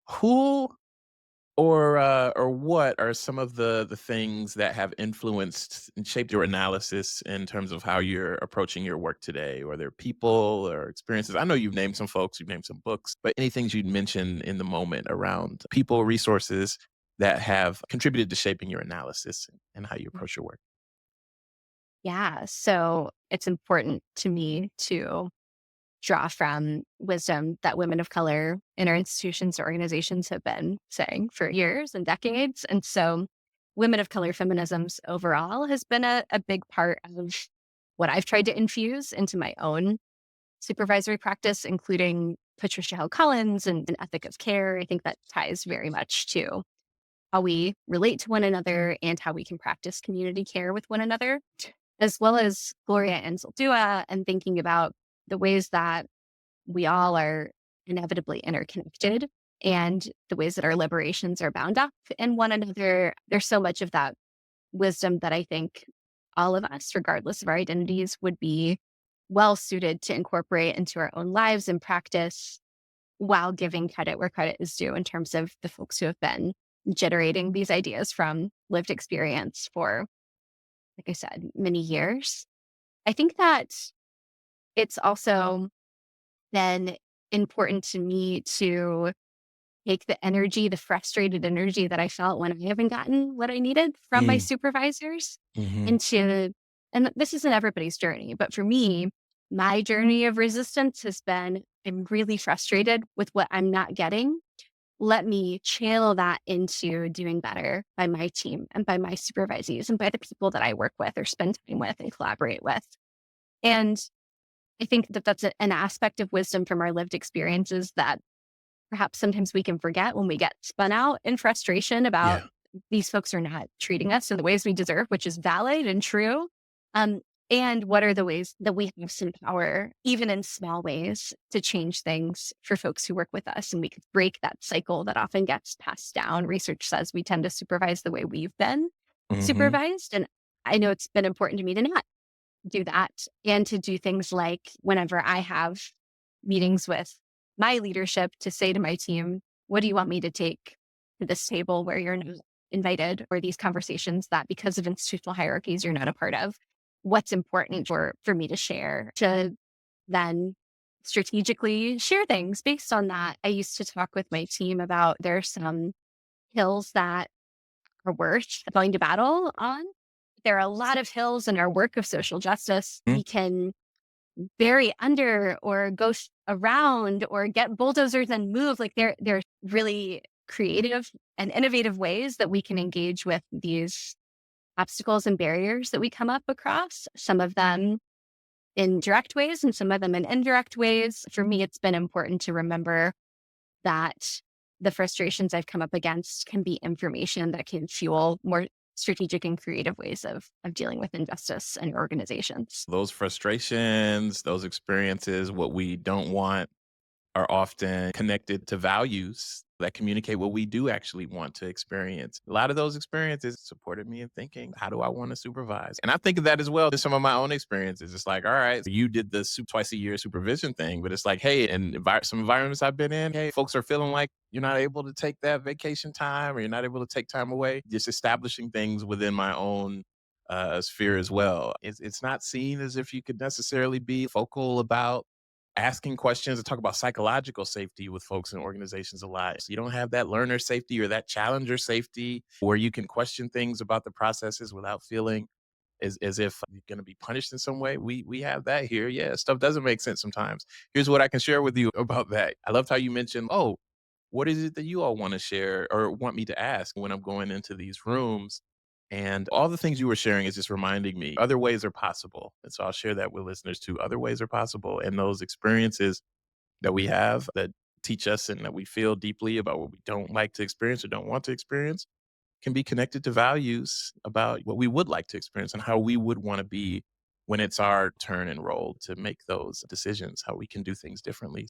Who or what are some of the things that have influenced and shaped your analysis in terms of how you're approaching your work today? Or there people or experiences? I know you've named some folks, you've named some books, but any things you'd mention in the moment around people, resources that have contributed to shaping your analysis and how you approach your work? Yeah. So it's important to me to draw from wisdom that women of color in our institutions or organizations have been saying for years and decades. And so women of color feminisms overall has been a big part of what I've tried to infuse into my own supervisory practice, including Patricia Hill Collins and an ethic of care. I think that ties very much to how we relate to one another and how we can practice community care with one another, as well as Gloria Anzaldúa and thinking about the ways that we all are inevitably interconnected and the ways that our liberations are bound up in one another. There's so much of that wisdom that I think all of us, regardless of our identities, would be well suited to incorporate into our own lives and practice while giving credit where credit is due in terms of the folks who have been generating these ideas from lived experience for, like I said, many years. I think that it's also then important to me to take the energy, the frustrated energy that I felt when I haven't gotten what I needed from my Mm, supervisors mhm. into, and this isn't everybody's journey, but for me, my journey of resistance has been I'm really frustrated with what I'm not getting. Let me channel that into doing better by my team and by my supervisees and by the people that I work with or spend time with and collaborate with. And I think that that's an aspect of wisdom from our lived experiences that perhaps sometimes we can forget when we get spun out in frustration about Yeah. these folks are not treating us in the ways we deserve, which is valid and true. Um, and what are the ways that we have some power, even in small ways, to change things for folks who work with us? And we could break that cycle that often gets passed down. Research says we tend to supervise the way we've been Mhm. supervised. And I know it's been important to me to not do that and to do things like whenever I have meetings with my leadership to say to my team, what do you want me to take to this table where you're not invited or these conversations that because of institutional hierarchies you're not a part of? What's important for me to share to then strategically share things based on that. I used to talk with my team about there's some hills that are worth going to battle on. There are a lot of hills in our work of social justice Mm, we can bury under or go around or get bulldozers and move. Like they're really creative and innovative ways that we can engage with these obstacles and barriers that we come up across. Some of them in direct ways and some of them in indirect ways. For me, it's been important to remember that the frustrations I've come up against can be information that can fuel more strategic and creative ways of dealing with injustice in organizations. those frustrations, those experiences, what we don't want are often connected to values that communicate what we do actually want to experience. A lot of those experiences supported me in thinking, how do I want to supervise? And I think of that as well in some of my own experiences. It's like, all right, you did the twice a year supervision thing, but it's like, hey, in some environments I've been in, hey, folks are feeling like you're not able to take that vacation time or you're not able to take time away. Just establishing things within my own sphere as well. It's not seen as if you could necessarily be vocal about asking questions and talk about psychological safety with folks in organizations a lot. So you don't have that learner safety or that challenger safety where you can question things about the processes without feeling as if you're going to be punished in some way. We have that here. Yeah, stuff doesn't make sense sometimes. Here's what I can share with you about that. I loved how you mentioned, oh, what is it that you all want to share or want me to ask when I'm going into these rooms? And all the things you were sharing is just reminding me other ways are possible. And so I'll share that with listeners too. Other ways are possible. And those experiences that we have that teach us and that we feel deeply about what we don't like to experience or don't want to experience can be connected to values about what we would like to experience and how we would want to be when it's our turn and role to make those decisions, how we can do things differently.